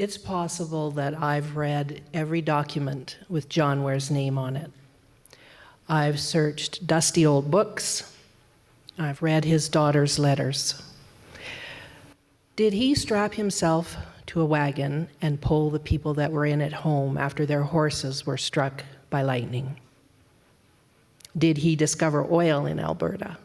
it's possible that I've read every document with John Ware's name on it. I've searched dusty old books. I've read his daughter's letters. Did he strap himself to a wagon and pull the people that were in it home after their horses were struck by lightning? Did he discover oil in Alberta?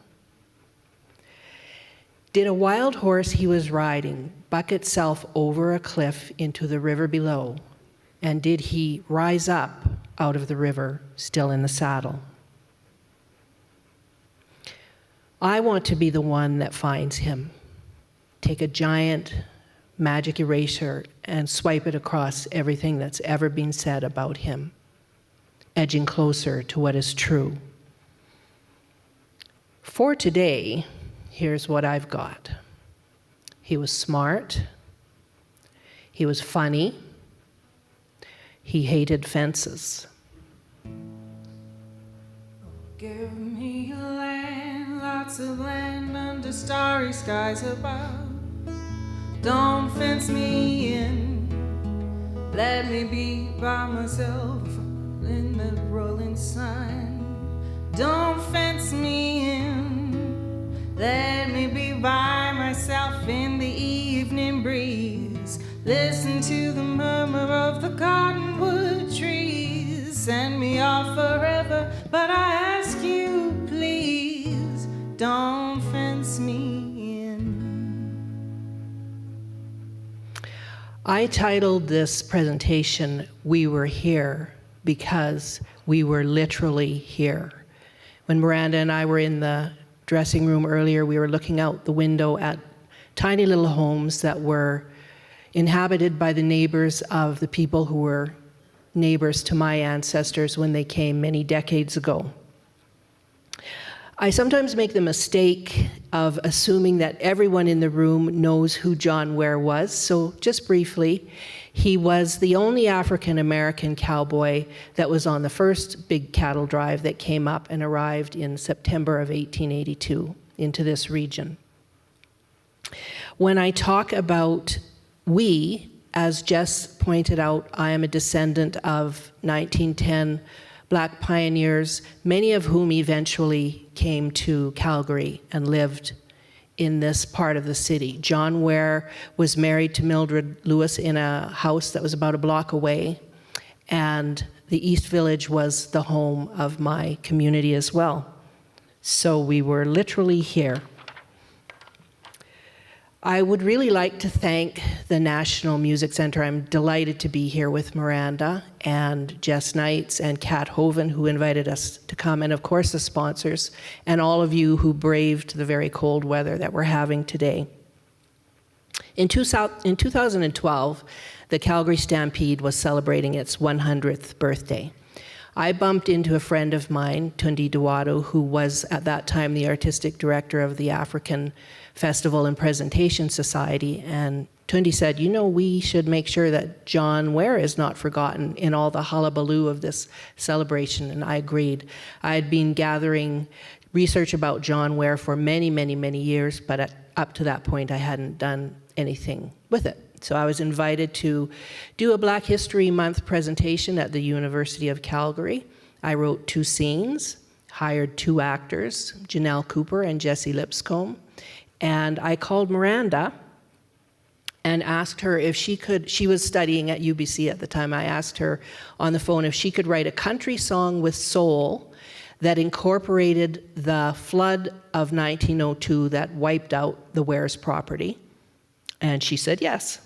Did a wild horse he was riding buck itself over a cliff into the river below? And did he rise up out of the river still in the saddle? I want to be the one that finds him. Take a giant magic eraser and swipe it across everything that's ever been said about him, edging closer to what is true. For today, here's what I've got. He was smart. He was funny. He hated fences. Give me land, lots of land under starry skies above. Don't fence me in. Let me be by myself in the rolling sun. Don't fence me in. Let me be by myself in the evening breeze. Listen to the murmur of the cottonwood trees. Send me off forever, but I ask you, please, don't fence me in. I titled this presentation, "We Were Here," because we were literally here. When Miranda and I were in the dressing room earlier, we were looking out the window at tiny little homes that were inhabited by the neighbors of the people who were neighbors to my ancestors when they came many decades ago. I sometimes make the mistake of assuming that everyone in the room knows who John Ware was, so just briefly, he was the only African-American cowboy that was on the first big cattle drive that came up and arrived in September of 1882 into this region. When I talk about we, as Jess pointed out, I am a descendant of 1910 Black pioneers, many of whom eventually came to Calgary and lived in this part of the city. John Ware was married to Mildred Lewis in a house that was about a block away, and the East Village was the home of my community as well. So we were literally here. I would really like to thank the National Music Center. I'm delighted to be here with Miranda and Jess Knights and Kat Hoven, who invited us to come, and of course the sponsors, and all of you who braved the very cold weather that we're having today. In 2012, the Calgary Stampede was celebrating its 100th birthday. I bumped into a friend of mine, Tundi Duwato, who was at that time the artistic director of the African Festival and Presentation Society, and Tundi said, you know, we should make sure that John Ware is not forgotten in all the hullabaloo of this celebration, and I agreed. I had been gathering research about John Ware for many, many, many years, but up to that point I hadn't done anything with it. So I was invited to do a Black History Month presentation at the University of Calgary. I wrote 2 scenes, hired 2 actors, Janelle Cooper and Jessie Lipscomb, and I called Miranda and asked her if she could, she was studying at UBC at the time, I asked her on the phone if she could write a country song with soul that incorporated the flood of 1902 that wiped out the Ware's property, and she said yes.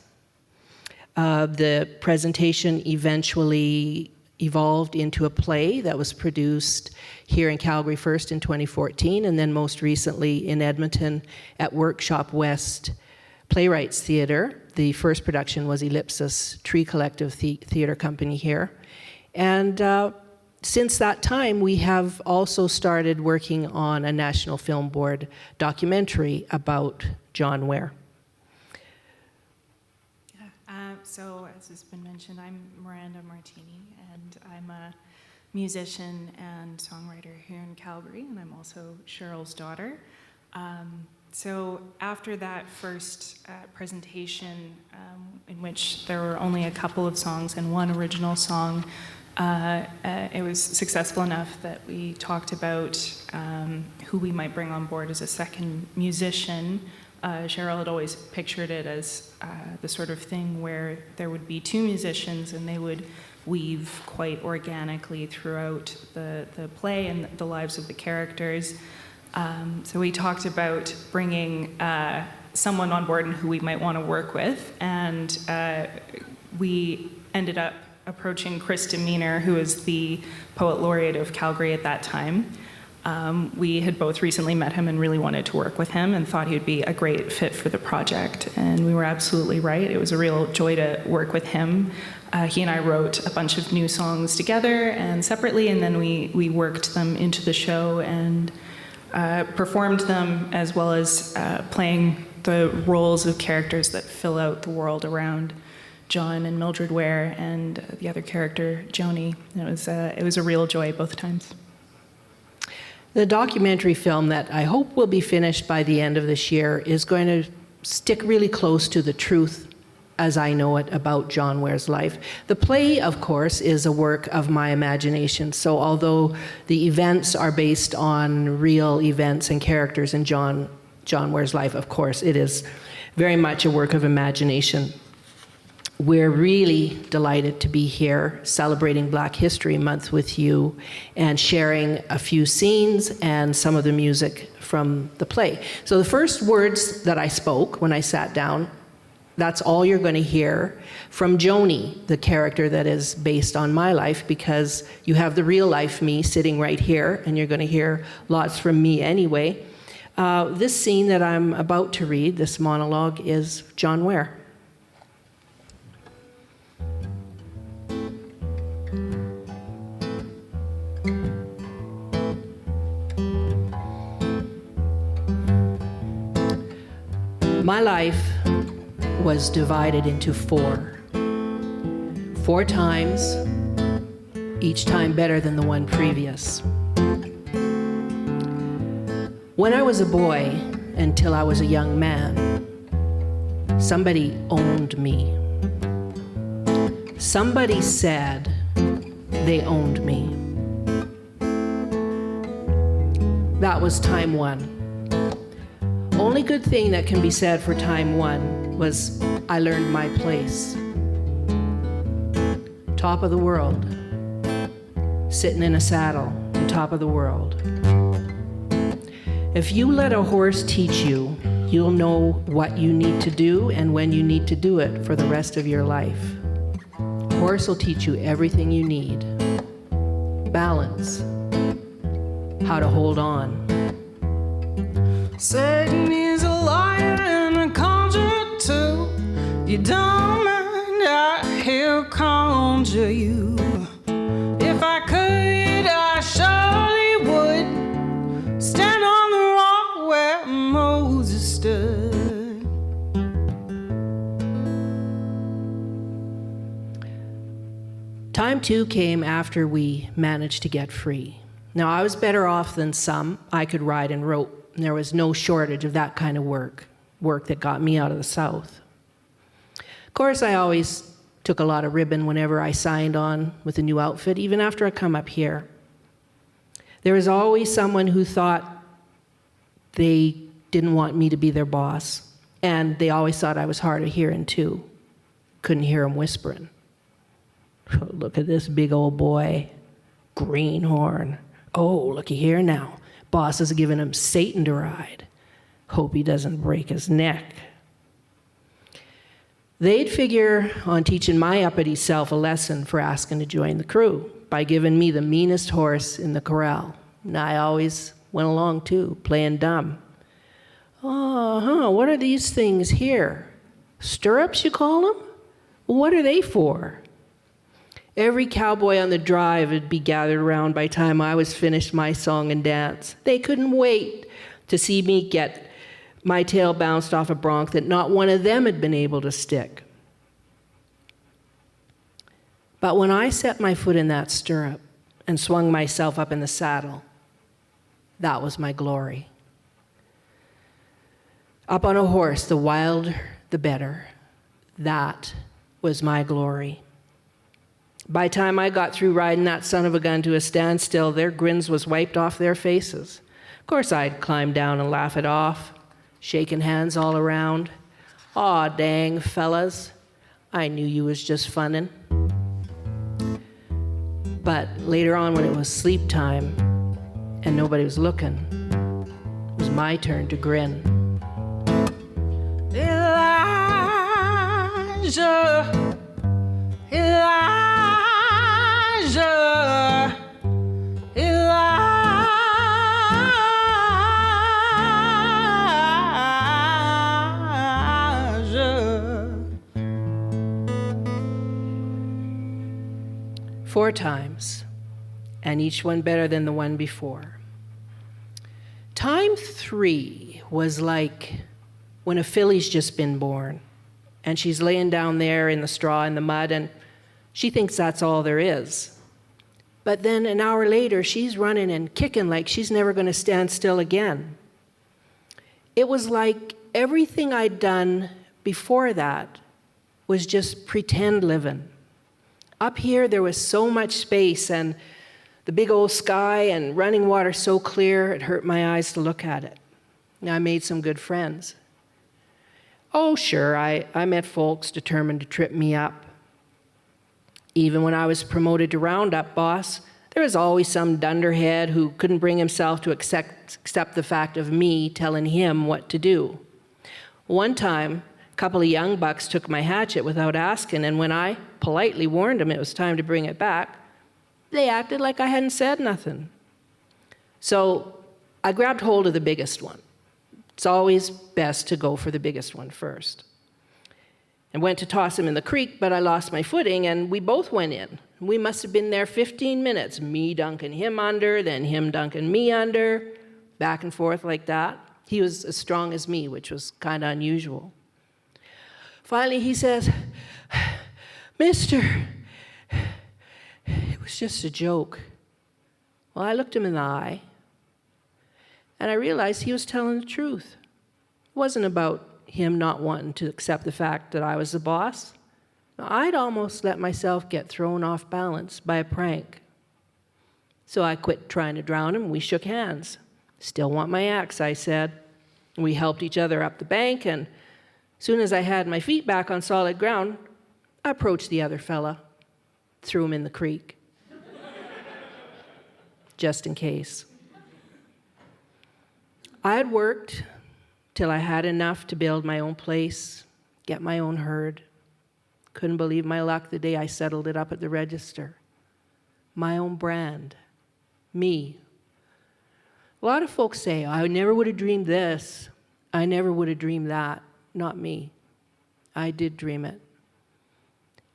The presentation eventually evolved into a play that was produced here in Calgary first in 2014, and then most recently in Edmonton at Workshop West Playwrights Theatre. The first production was Ellipsis Tree Collective Theatre Company here. And since that time, we have also started working on a National Film Board documentary about John Ware. So, as has been mentioned, I'm Miranda Martini, and I'm a musician and songwriter here in Calgary, and I'm also Cheryl's daughter. So after that first presentation, in which there were only a couple of songs and one original song, it was successful enough that we talked about who we might bring on board as a second musician. Cheryl had always pictured it as the sort of thing where there would be two musicians and they would weave quite organically throughout the play and the lives of the characters. So we talked about bringing someone on board and who we might want to work with, and we ended up approaching Chris Demeanor, who is the poet laureate of Calgary at that time. We had both recently met him and really wanted to work with him and thought he would be a great fit for the project, and we were absolutely right. It was a real joy to work with him. He and I wrote a bunch of new songs together and separately, and then we worked them into the show and performed them, as well as playing the roles of characters that fill out the world around John and Mildred Ware and the other character, Joni. It was a real joy both times. The documentary film that I hope will be finished by the end of this year is going to stick really close to the truth as I know it about John Ware's life. The play, of course, is a work of my imagination. So although the events are based on real events and characters in John Ware's life, of course, it is very much a work of imagination. We're really delighted to be here celebrating Black History Month with you and sharing a few scenes and some of the music from the play. So the first words that I spoke when I sat down, that's all you're going to hear from Joni, the character that is based on my life, because you have the real life me sitting right here, and you're going to hear lots from me anyway. This scene that I'm about to read, this monologue, is John Ware. My life was divided into four times, each time better than the one previous. When I was a boy, until I was a young man, somebody owned me. Somebody said they owned me. That was time one. Only good thing that can be said for time one was I learned my place. Top of the world, sitting in a saddle on top of the world. If you let a horse teach you, you'll know what you need to do and when you need to do it for the rest of your life. A horse will teach you everything you need. Balance, how to hold on. Satan is a liar and a conjurer too. You don't mind, he'll conjure you. If I could, I surely would stand on the rock where Moses stood. Time two came after we managed to get free. Now, I was better off than some. I could ride and rope. There was no shortage of that kind of work that got me out of the South. Of course, I always took a lot of ribbon whenever I signed on with a new outfit, even after I come up here. There was always someone who thought they didn't want me to be their boss, and they always thought I was hard of hearing too. Couldn't hear them whispering. Look at this big old boy, greenhorn. Oh, looky here now. Boss is giving him Satan to ride. Hope he doesn't break his neck. They'd figure on teaching my uppity self a lesson for asking to join the crew by giving me the meanest horse in the corral. And I always went along too, playing dumb. What are these things here? Stirrups, you call them? What are they for? Every cowboy on the drive would be gathered around by the time I was finished my song and dance. They couldn't wait to see me get my tail bounced off a bronc that not one of them had been able to stick. But when I set my foot in that stirrup and swung myself up in the saddle, that was my glory. Up on a horse, the wilder the better. That was my glory. By the time I got through riding that son of a gun to a standstill, their grins was wiped off their faces. Of course, I'd climb down and laugh it off, shaking hands all around. Aw, dang, fellas, I knew you was just funnin'. But later on, when it was sleep time and nobody was looking, it was my turn to grin. Elijah, Elijah, Elijah. 4 times, and each one better than the one before. Time 3 was like when a filly's just been born, and she's laying down there in the straw in the mud, and she thinks that's all there is. But then an hour later, she's running and kicking like she's never going to stand still again. It was like everything I'd done before that was just pretend living. Up here, there was so much space and the big old sky and running water so clear, it hurt my eyes to look at it. And I made some good friends. Oh, sure, I met folks determined to trip me up. Even when I was promoted to roundup boss, there was always some dunderhead who couldn't bring himself to accept the fact of me telling him what to do. One time, a couple of young bucks took my hatchet without asking, and when I politely warned them it was time to bring it back, they acted like I hadn't said nothing. So I grabbed hold of the biggest one. It's always best to go for the biggest one first. And went to toss him in the creek, but I lost my footing, and we both went in. We must have been there 15 minutes, me dunking him under, then him dunking me under, back and forth like that. He was as strong as me, which was kind of unusual. Finally, he says, "Mister, it was just a joke." Well, I looked him in the eye, and I realized he was telling the truth. It wasn't about him not wanting to accept the fact that I was the boss. I'd almost let myself get thrown off balance by a prank. So I quit trying to drown him. We shook hands. "Still want my axe," I said. We helped each other up the bank, and as soon as I had my feet back on solid ground, I approached the other fella, threw him in the creek. Just in case. I had worked till I had enough to build my own place, get my own herd. Couldn't believe my luck the day I settled it up at the register. My own brand. Me. A lot of folks say, "I never would have dreamed this. I never would have dreamed that." Not me. I did dream it.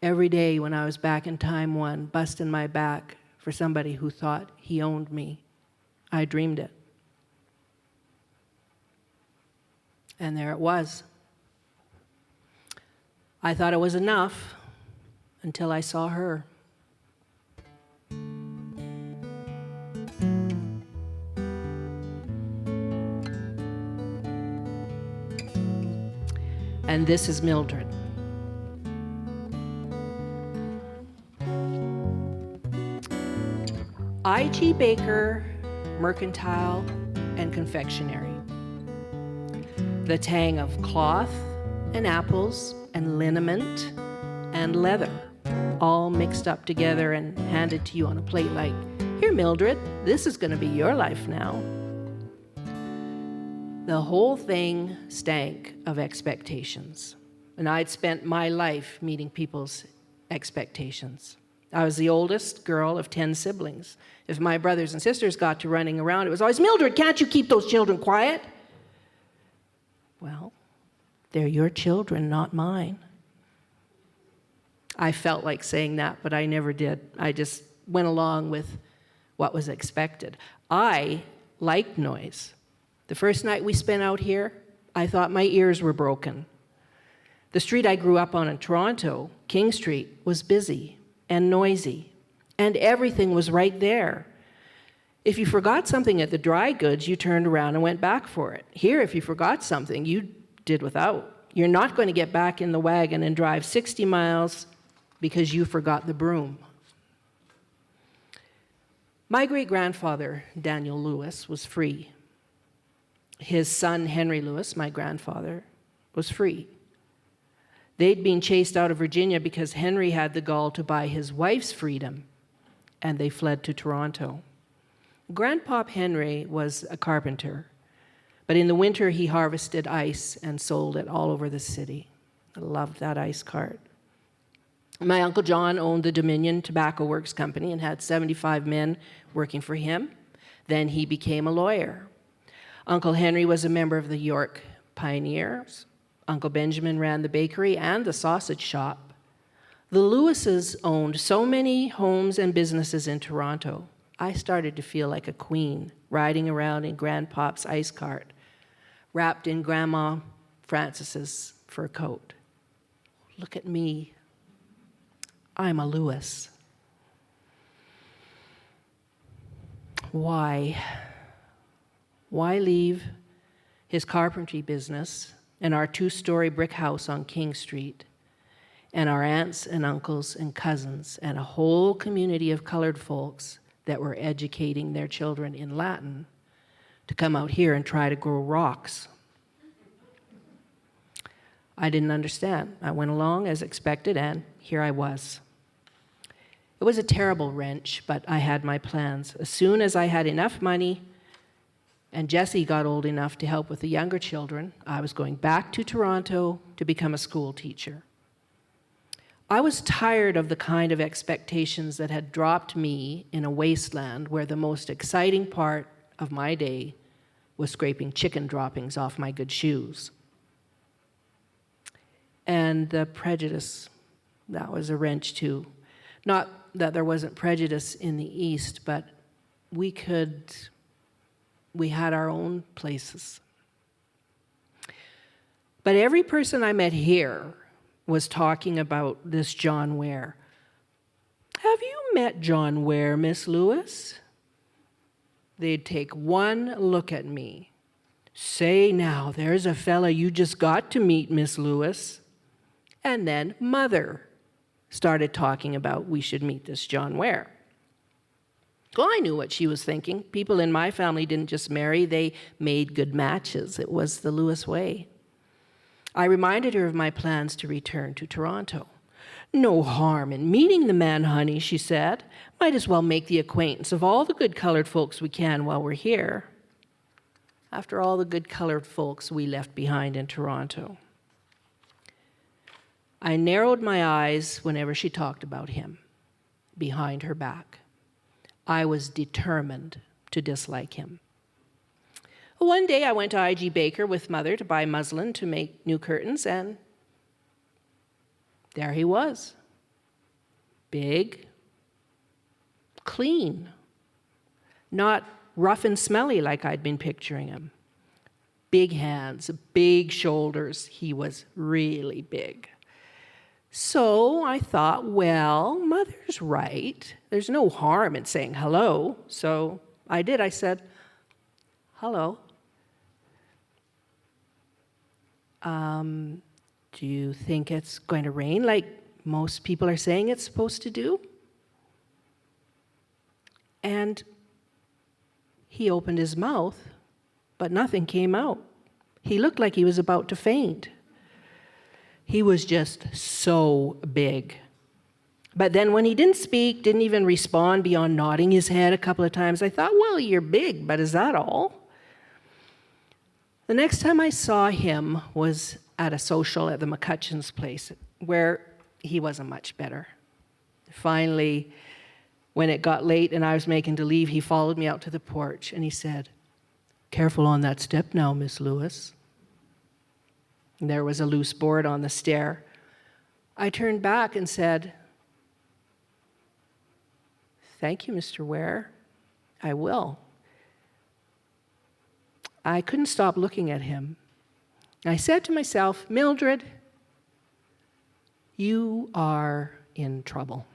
Every day when I was back in time 1, busting my back for somebody who thought he owned me, I dreamed it. And there it was. I thought it was enough until I saw her. And this is Mildred. I.G. Baker, Mercantile and Confectionery. The tang of cloth and apples and liniment and leather, all mixed up together and handed to you on a plate like, "Here, Mildred, this is going to be your life now." The whole thing stank of expectations, and I'd spent my life meeting people's expectations. I was the oldest girl of 10 siblings. If my brothers and sisters got to running around, it was always, "Mildred, can't you keep those children quiet?" Well, they're your children, not mine. I felt like saying that, but I never did. I just went along with what was expected. I liked noise. The first night we spent out here, I thought my ears were broken. The street I grew up on in Toronto, King Street, was busy and noisy, and everything was right there. If you forgot something at the dry goods, you turned around and went back for it. Here, if you forgot something, you'd did without. You're not going to get back in the wagon and drive 60 miles because you forgot the broom. My great-grandfather, Daniel Lewis, was free. His son, Henry Lewis, my grandfather, was free. They'd been chased out of Virginia because Henry had the gall to buy his wife's freedom, and they fled to Toronto. Grandpop Henry was a carpenter, but in the winter he harvested ice and sold it all over the city. I loved that ice cart. My Uncle John owned the Dominion Tobacco Works Company and had 75 men working for him. Then he became a lawyer. Uncle Henry was a member of the York Pioneers. Uncle Benjamin ran the bakery and the sausage shop. The Lewises owned so many homes and businesses in Toronto, I started to feel like a queen riding around in Grandpop's ice cart, wrapped in Grandma Frances's fur coat. Look at me. I'm a Lewis. Why? Why leave his carpentry business and our 2-story brick house on King Street and our aunts and uncles and cousins and a whole community of colored folks that were educating their children in Latin to come out here and try to grow rocks? I didn't understand. I went along as expected, and here I was. It was a terrible wrench, but I had my plans. As soon as I had enough money and Jessie got old enough to help with the younger children, I was going back to Toronto to become a school teacher. I was tired of the kind of expectations that had dropped me in a wasteland where the most exciting part of my day was scraping chicken droppings off my good shoes. And the prejudice, that was a wrench too. Not that there wasn't prejudice in the East, but we had our own places. But every person I met here was talking about this John Ware. Have you met John Ware, Miss Lewis? They'd take one look at me. Say now, there's a fella you just got to meet, Miss Lewis. And then Mother started talking about we should meet this John Ware. Well, I knew what she was thinking. People in my family didn't just marry, they made good matches. It was the Lewis way. I reminded her of my plans to return to Toronto. No harm in meeting the man, honey, she said. Might as well make the acquaintance of all the good colored folks we can while we're here. After all the good colored folks we left behind in Toronto. I narrowed my eyes whenever she talked about him, behind her back. I was determined to dislike him. One day I went to I.G. Baker with Mother to buy muslin to make new curtains, and there he was. Big, clean, not rough and smelly like I'd been picturing him. Big hands, big shoulders. He was really big. So I thought, well, Mother's right. There's no harm in saying hello. So I did. I said, hello. Do you think it's going to rain like most people are saying it's supposed to do? And he opened his mouth, but nothing came out. He looked like he was about to faint. He was just so big. But then when he didn't speak, didn't even respond beyond nodding his head a couple of times, I thought, well, you're big, but is that all? The next time I saw him was at a social at the McCutcheon's place, where he wasn't much better. Finally, when it got late and I was making to leave, he followed me out to the porch and he said, "Careful on that step now, Miss Lewis." And there was a loose board on the stair. I turned back and said, "Thank you, Mr. Ware. I will." I couldn't stop looking at him. I said to myself, "Mildred, you are in trouble."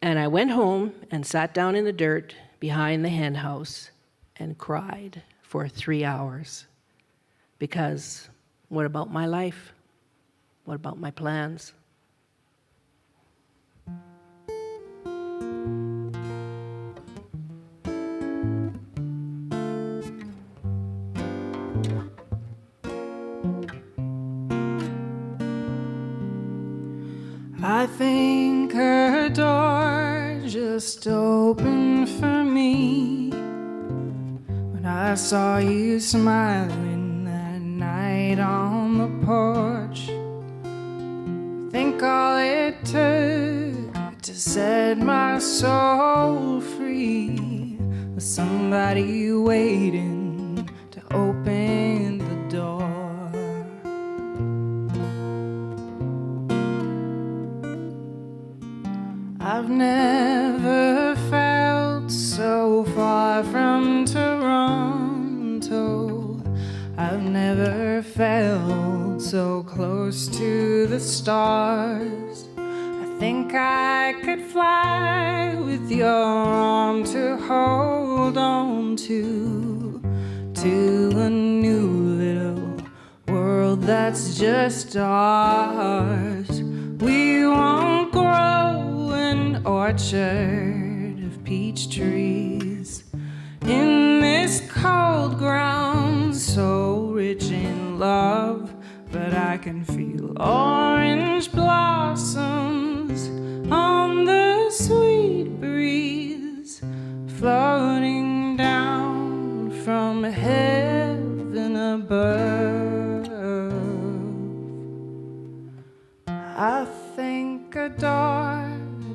And I went home and sat down in the dirt behind the hen house and cried for 3 hours. Because what about my life? What about my plans? I think her door just opened for me when I saw you smiling that night on the porch. I think all it took to set my soul free was somebody waiting to open the door. I've never felt so far from Toronto. I've never felt so close to the stars. I think I could fly with your arm to hold on to a new little world that's just ours. We won't grow an orchard of peach trees in this cold ground so rich in love, but I can feel orange blossoms on the sweet breeze floating down from heaven above. I think a door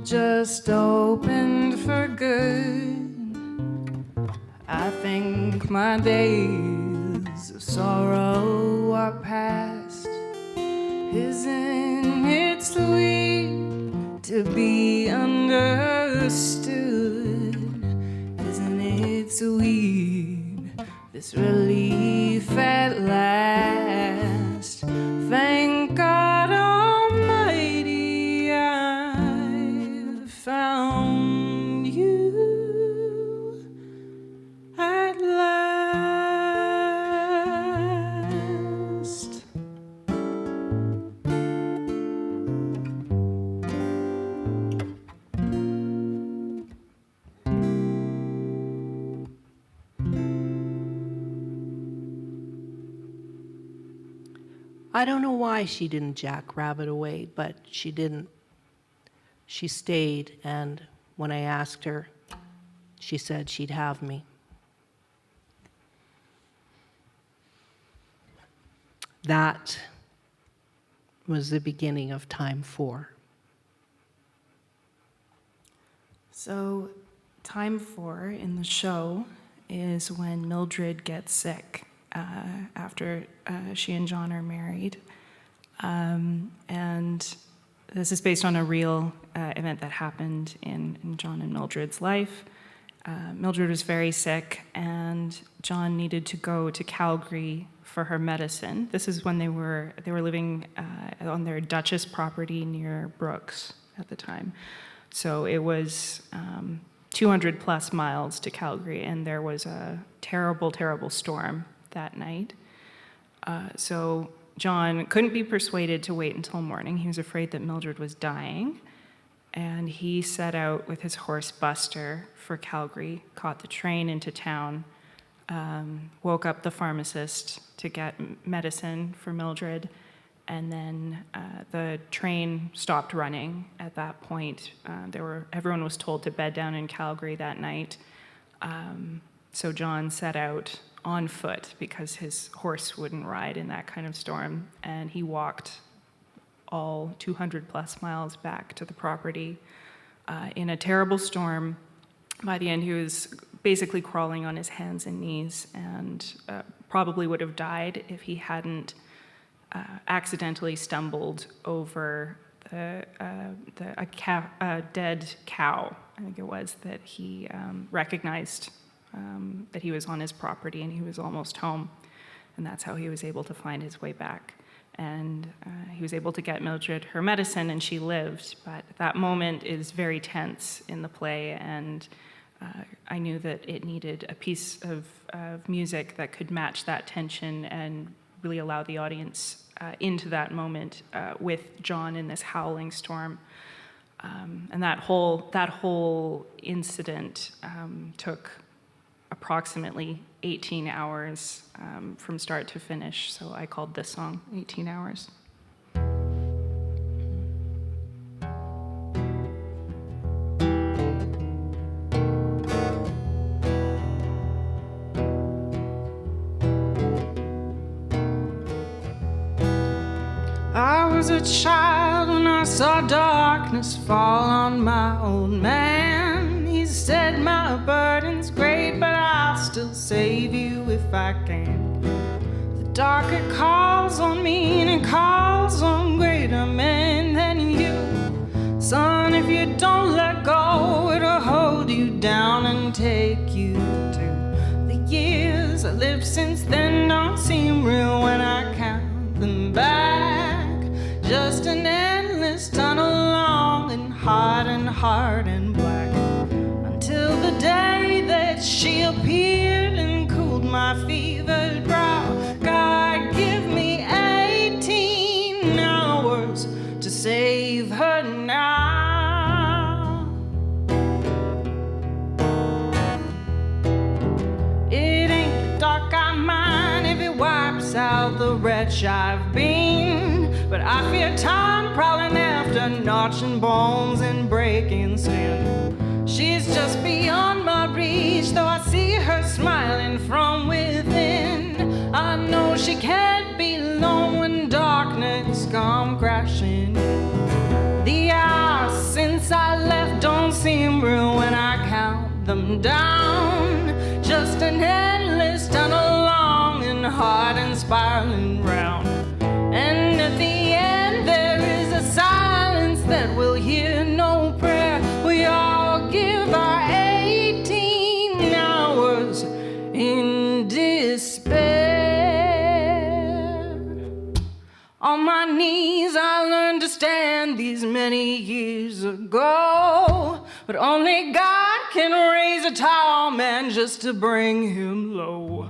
just opened for good. I think my days of sorrow are past. Isn't it sweet to be understood? Isn't it sweet, this relief at last? Thank God Almighty, I found you at last. I don't know why she didn't jackrabbit away, but she didn't. She stayed, and when I asked her, she said she'd have me. That was the beginning of time 4. So, time 4 in the show is when Mildred gets sick after she and John are married. And this is based on a real event that happened in John and Mildred's life. Mildred was very sick, and John needed to go to Calgary for her medicine. This is when they were living on their Duchess property near Brooks at the time. So it was 200 plus miles to Calgary, and there was a terrible, terrible storm that night. So John couldn't be persuaded to wait until morning. He was afraid that Mildred was dying. And he set out with his horse Buster for Calgary, caught the train into town, woke up the pharmacist to get medicine for Mildred, and then the train stopped running at that point. Everyone was told to bed down in Calgary that night. So John set out on foot because his horse wouldn't ride in that kind of storm, and he walked all 200 plus miles back to the property in a terrible storm. By the end, he was basically crawling on his hands and knees, and probably would have died if he hadn't accidentally stumbled over a dead cow, I think it was, that he recognized that he was on his property and he was almost home, and that's how he was able to find his way back. And he was able to get Mildred her medicine, and she lived. But that moment is very tense in the play, and I knew that it needed a piece of music that could match that tension and really allow the audience into that moment with John in this howling storm. And that whole incident took approximately 18 hours from start to finish. So I called this song 18 Hours. I was a child when I saw darkness fall on my old man. He said, my burden's great, but I'll still save you if I can. The dark it calls on me and it calls on greater men than you. Son, if you don't let go, it'll hold you down and take you to the years I lived since then. Don't seem real when I count them back. Just an endless tunnel, long and hard and black, until the day that she appeared and cooled my fevered brow. God, give me 18 hours to save her now. It ain't the dark I mind if it wipes out the wretch I've been. But I fear time prowling after notching bones and breaking sin. She's just beyond my reach, though I see her smiling from within. I know she can't be alone when darkness come crashing in. The hours since I left don't seem real when I count them down. Just an endless tunnel, long and hard and spiraling round. And at the end there is a silence that will hear no prayer. We all give our 18 hours in despair. On my knees I learned to stand these many years ago, but only God can raise a tall man just to bring him low.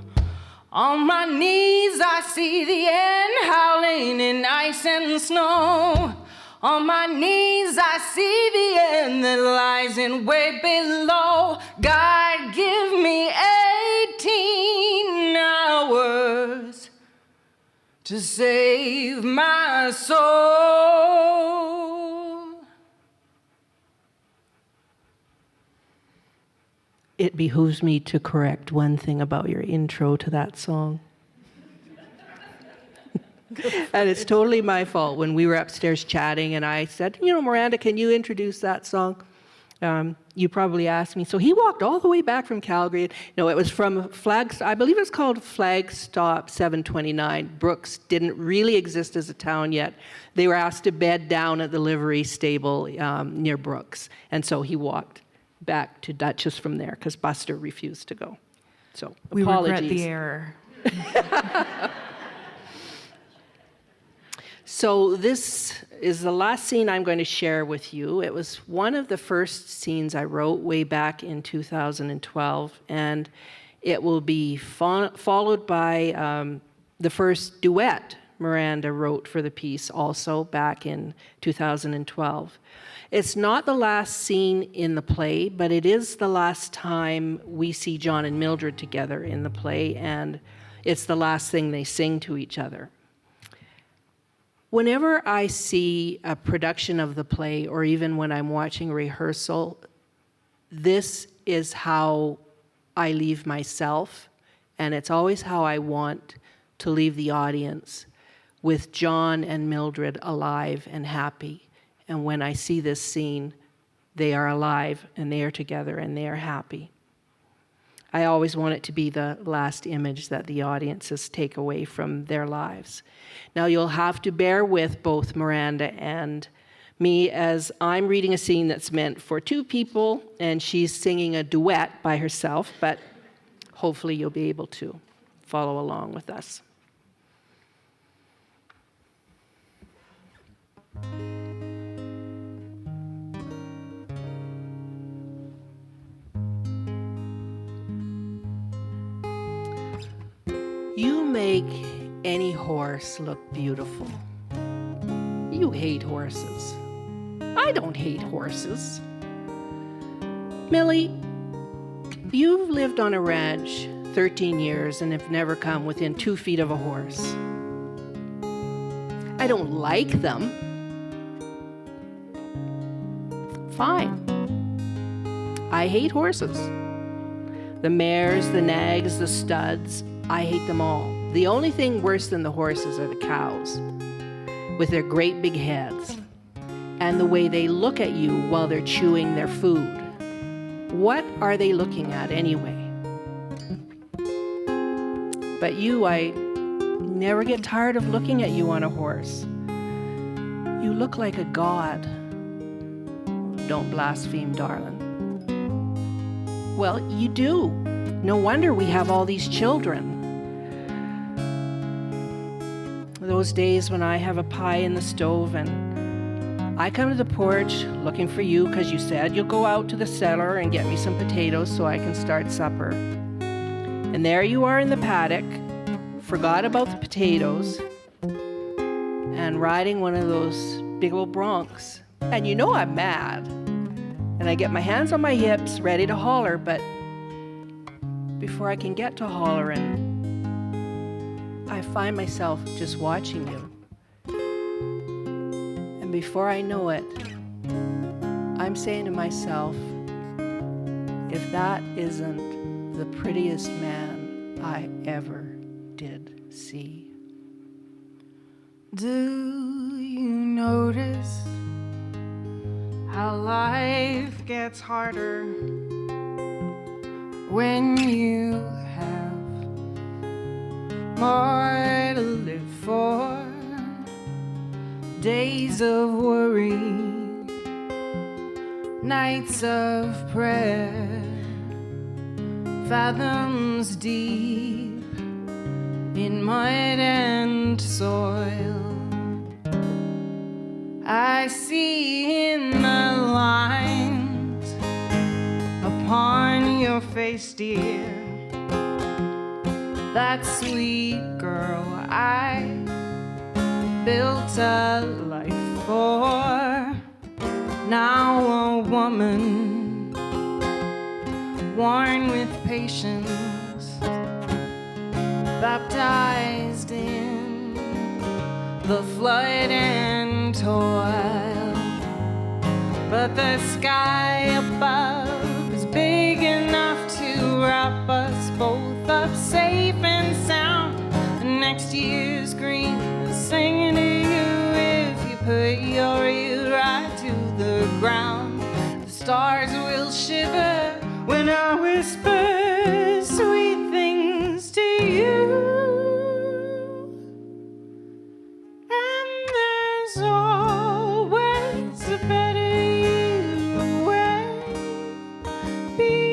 On my knees I see the end howling in ice and snow. On my knees I see the end that lies in way below. God, give me 18 hours to save my soul. It behooves me to correct one thing about your intro to that song. And it's totally my fault. When we were upstairs chatting and I said, Miranda, can you introduce that song? You probably asked me. So he walked all the way back from Calgary. No, it was from I believe it's called Flagstop 729. Brooks didn't really exist as a town yet. They were asked to bed down at the livery stable near Brooks. And so he walked back to Dutchess from there because Buster refused to go. So we apologies. regret the error. So this is the last scene I'm going to share with you. It was one of the first scenes I wrote way back in 2012, and it will be followed by the first duet Miranda wrote for the piece, also back in 2012. It's not the last scene in the play, but it is the last time we see John and Mildred together in the play, and it's the last thing they sing to each other. Whenever I see a production of the play, or even when I'm watching rehearsal, this is how I leave myself, and it's always how I want to leave the audience, with John and Mildred alive and happy. And when I see this scene, they are alive and they are together and they are happy. I always want it to be the last image that the audiences take away from their lives. Now you'll have to bear with both Miranda and me as I'm reading a scene that's meant for two people and she's singing a duet by herself, but hopefully you'll be able to follow along with us. make any horse look beautiful. You hate horses. I don't hate horses. Millie, you've lived on a ranch 13 years and have never come within 2 feet of a horse. I don't like them. Fine. I hate horses. The mares, the nags, the studs, I hate them all. The only thing worse than the horses are the cows, with their great big heads, and the way they look at you while they're chewing their food. What are they looking at anyway? But you, I never get tired of looking at you on a horse. You look like a god. Don't blaspheme, darling. Well, you do. No wonder we have all these children. Those days when I have a pie in the stove and I come to the porch looking for you because you said you'll go out to the cellar and get me some potatoes so I can start supper. And there you are in the paddock, forgot about the potatoes, and riding one of those big old broncs. And you know I'm mad. And I get my hands on my hips, ready to holler, but before I can get to hollering, I find myself just watching you. And before I know it, I'm saying to myself, if that isn't the prettiest man I ever did see. Do you notice how life gets harder when you have more to live for? Days of worry, nights of prayer, fathoms deep in mud and soil. I see in the lines upon your face, dear, that sweet girl I built a life for. Now a woman worn with patience, baptized in the flood and toil. But the sky above is big enough to wrap us both up safe and sound. And next year's green is singing to you if you put your ear right to the ground. The stars will shiver when I whisper sweet things to you. And there's always a better you away beyond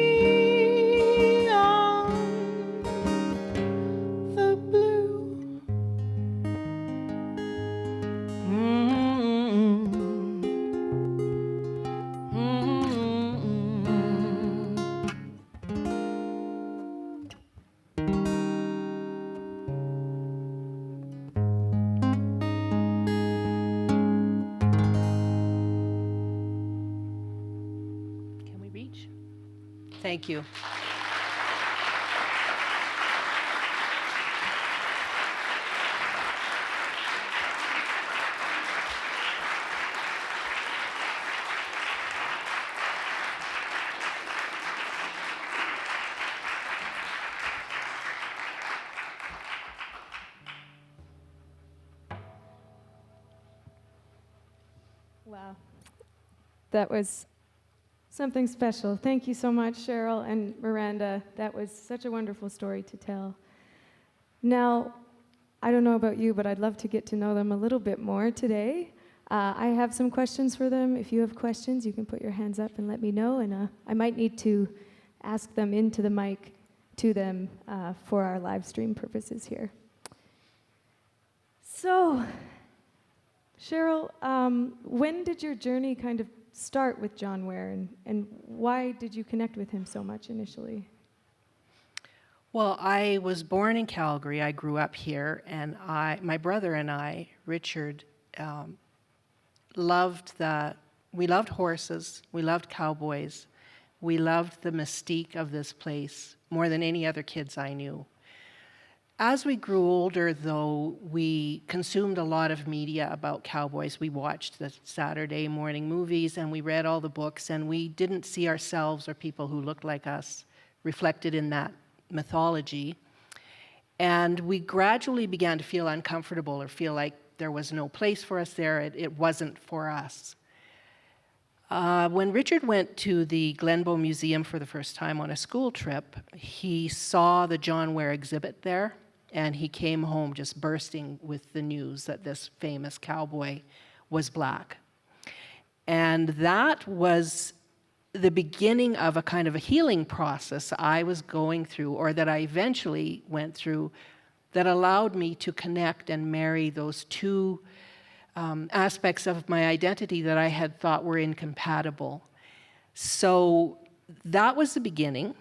the blue. Can we reach? Thank you. Wow. That was something special. Thank you so much, Cheryl and Miranda. That was such a wonderful story to tell. Now, I don't know about you, but I'd love to get to know them a little bit more today. I have some questions for them. If you have questions, you can put your hands up and let me know, and I might need to ask them into the mic to them for our live stream purposes here. So, Cheryl, when did your journey kind of start with John Ware, and why did you connect with him so much initially? Well, I was born in Calgary. I grew up here, and my brother and I, Richard, um, we loved horses, we loved cowboys, we loved the mystique of this place more than any other kids I knew. As we grew older, though, we consumed a lot of media about cowboys. We watched the Saturday morning movies, and we read all the books, and we didn't see ourselves or people who looked like us reflected in that mythology. And we gradually began to feel uncomfortable or feel like there was no place for us there. It wasn't for us. When Richard went to the Glenbow Museum for the first time on a school trip, he saw the John Ware exhibit there, and he came home just bursting with the news that this famous cowboy was black. And that was the beginning of a kind of a healing process I was going through, or that I eventually went through, that allowed me to connect and marry those two aspects of my identity that I had thought were incompatible. So that was the beginning.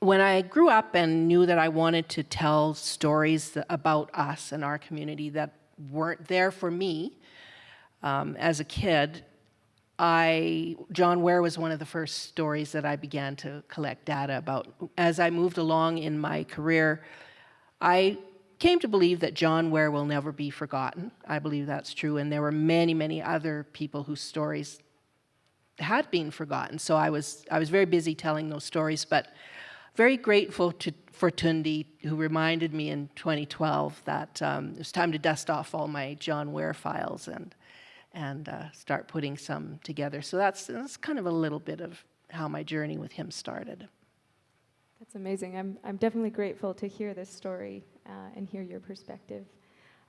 When I grew up and knew that I wanted to tell stories about us and our community that weren't there for me as a kid, John Ware was one of the first stories that I began to collect data about. As I moved along in my career, I came to believe that John Ware will never be forgotten. I believe that's true, and there were many, many other people whose stories had been forgotten. So I was very busy telling those stories, but very grateful for Tundi, who reminded me in 2012 that it was time to dust off all my John Ware files and start putting some together. So that's kind of a little bit of how my journey with him started. That's amazing. I'm definitely grateful to hear this story and hear your perspective.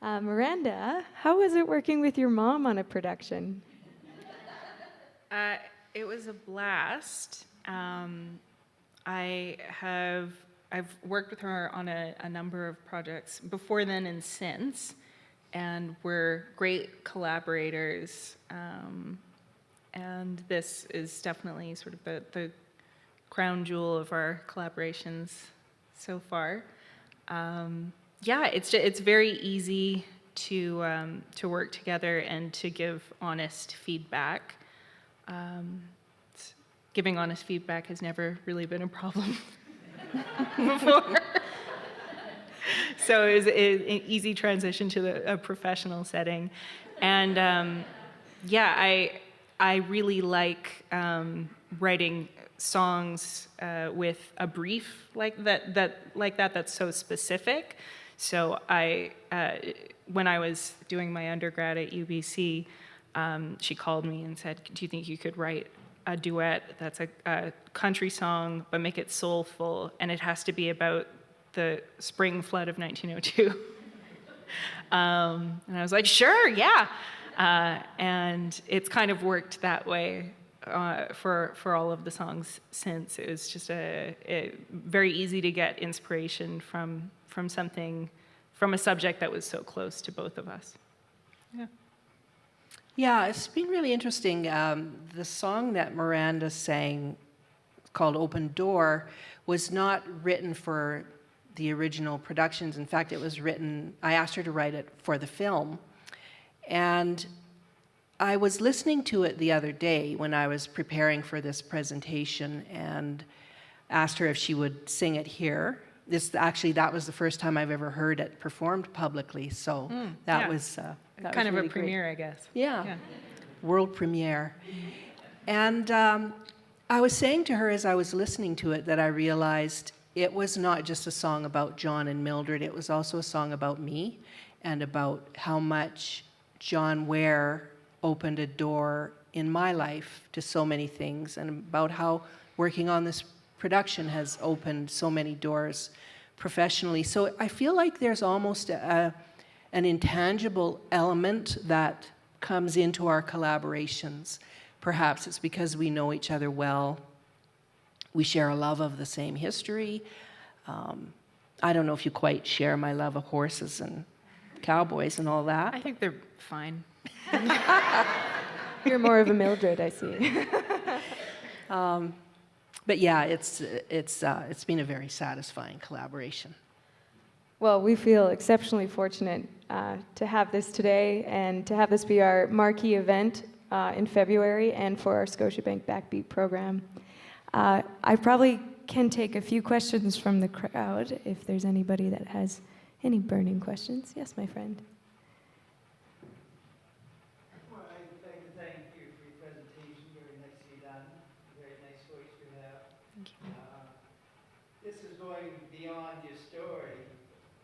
Miranda, how was it working with your mom on a production? It was a blast. I've worked with her on a number of projects before then and since, and we're great collaborators. And this is definitely sort of the crown jewel of our collaborations so far. It's very easy to work together and to give honest feedback. Giving honest feedback has never really been a problem before. So it was an easy transition to a professional setting. And I really like writing songs with a brief like that's so specific. So when I was doing my undergrad at UBC, she called me and said, "Do you think you could write a duet that's a country song, but make it soulful, and it has to be about the spring flood of 1902. And I was like, sure, yeah. And it's kind of worked that way for all of the songs since. It was just very easy to get inspiration from something, from a subject that was so close to both of us. Yeah. Yeah, it's been really interesting. The song that Miranda sang, called Open Door, was not written for the original productions. In fact, it was written, I asked her to write it for the film. And I was listening to it the other day when I was preparing for this presentation and asked her if she would sing it here. That was the first time I've ever heard it performed publicly, so that was kind of really a premiere, great. I guess. Yeah, world premiere. And I was saying to her as I was listening to it that I realized it was not just a song about John and Mildred, it was also a song about me and about how much John Ware opened a door in my life to so many things, and about how working on this production has opened so many doors professionally. So I feel like there's almost an intangible element that comes into our collaborations. Perhaps it's because we know each other well. We share a love of the same history. I don't know if you quite share my love of horses and cowboys and all that. I think they're fine. You're more of a Mildred, I see. But yeah, it's been a very satisfying collaboration. Well, we feel exceptionally fortunate to have this today and to have this be our marquee event in February and for our Scotiabank Backbeat program. I probably can take a few questions from the crowd if there's anybody that has any burning questions. Yes, my friend. Well, I'd like to thank you for your presentation. Very nicely done. Very nice voice you have. Thank you. This is going beyond your story.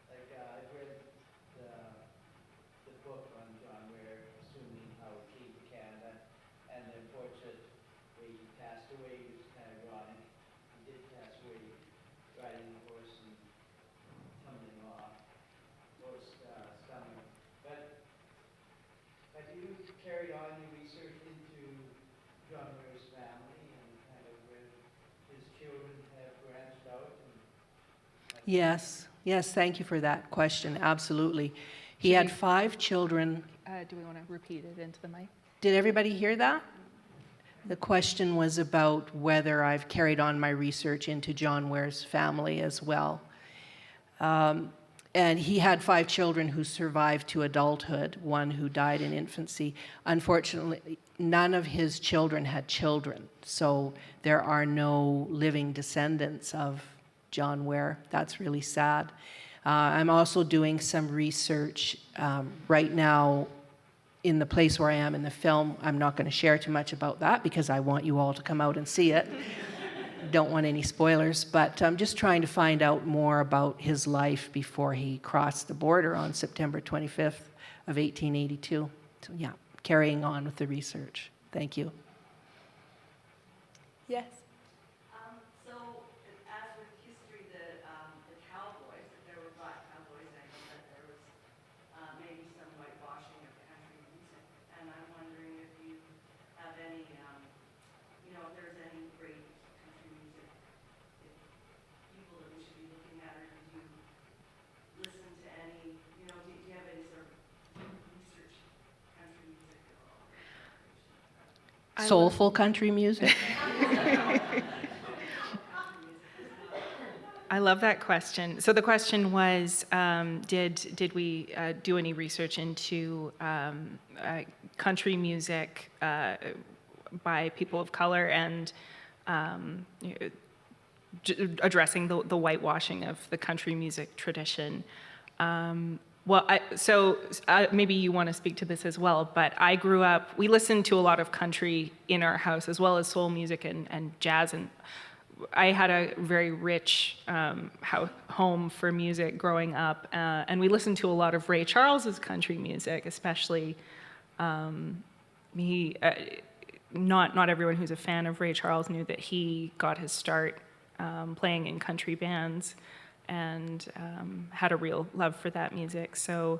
Like I've read the book on John Ware, assuming how he came to Canada, and the unfortunate way he passed away was kind of ironic. He did pass away riding a horse and tumbling off, horse stomach. But have you carried on your research into John Ware's family and kind of where his children have branched out? Yes, thank you for that question. Absolutely. He had 5 children. Do we want to repeat it into the mic? Did everybody hear that? The question was about whether I've carried on my research into John Ware's family as well. And he had 5 children who survived to adulthood, 1 who died in infancy. Unfortunately, none of his children had children, so there are no living descendants of John Ware. That's really sad. I'm also doing some research right now in the place where I am in the film. I'm not going to share too much about that because I want you all to come out and see it. Don't want any spoilers, but I'm just trying to find out more about his life before he crossed the border on September 25th of 1882. So yeah, carrying on with the research. Thank you. Yes. So, as with history, the cowboys, that there were black cowboys, I know that there was maybe some whitewashing of country music, and I'm wondering if you have any, if there's any great country music people that we should be looking at, or did you listen to any, do you have any sort of research country music at all? Soulful country music. I love that question. So the question was, did we do any research into country music by people of color and addressing the whitewashing of the country music tradition? Maybe you want to speak to this as well, but I grew up, we listened to a lot of country in our house, as well as soul music and jazz, and I had a very rich home for music growing up, and we listened to a lot of Ray Charles's country music, especially. Not everyone who's a fan of Ray Charles knew that he got his start playing in country bands, and had a real love for that music. So,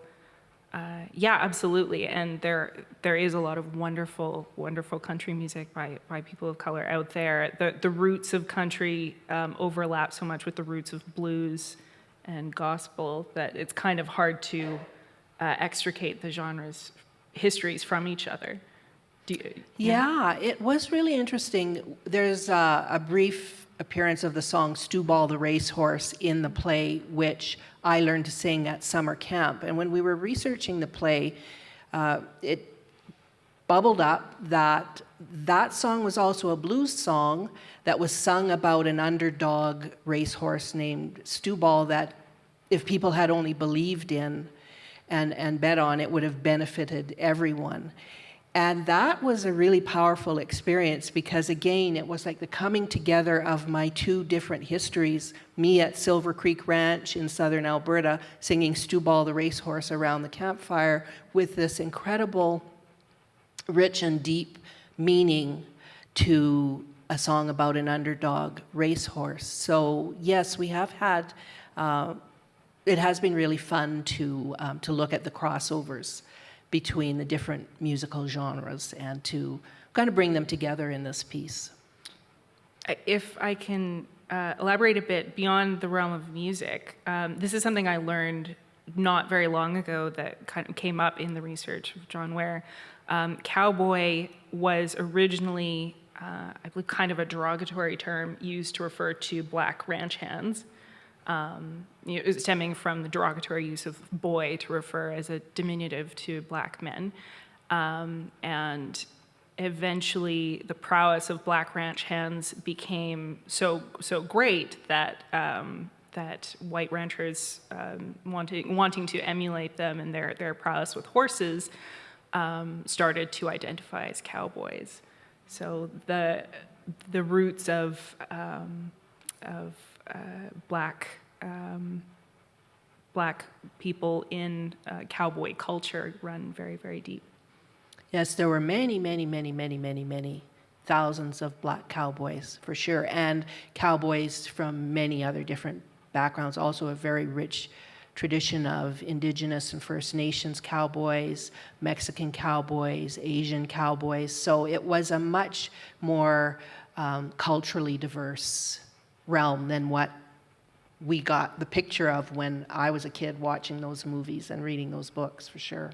yeah, absolutely. And there is a lot of wonderful, wonderful country music by people of color out there. The roots of country overlap so much with the roots of blues and gospel that it's kind of hard to extricate the genres' histories from each other. Yeah, it was really interesting. There's a brief appearance of the song Stew Ball the Racehorse in the play, which I learned to sing at summer camp. And when we were researching the play, it bubbled up that that song was also a blues song that was sung about an underdog racehorse named Stew Ball that if people had only believed in and bet on, it would have benefited everyone. And that was a really powerful experience because, again, it was like the coming together of my 2 different histories, me at Silver Creek Ranch in southern Alberta singing Stew Ball the Racehorse around the campfire with this incredible, rich and deep meaning to a song about an underdog racehorse. So, yes, we have had, it has been really fun to look at the crossovers between the different musical genres and to kind of bring them together in this piece. If I can elaborate a bit beyond the realm of music, this is something I learned not very long ago that kind of came up in the research of John Ware. Cowboy was originally I believe, kind of a derogatory term used to refer to black ranch hands, stemming from the derogatory use of boy to refer as a diminutive to black men. And eventually the prowess of black ranch hands became so great that that white ranchers wanting to emulate them and their prowess with horses started to identify as cowboys. So the roots of black people in cowboy culture run very, very deep. Yes, there were many, many, many, many, many, many thousands of black cowboys, for sure, and cowboys from many other different backgrounds, also a very rich tradition of Indigenous and First Nations cowboys, Mexican cowboys, Asian cowboys. So it was a much more culturally diverse realm than what we got the picture of when I was a kid watching those movies and reading those books, for sure.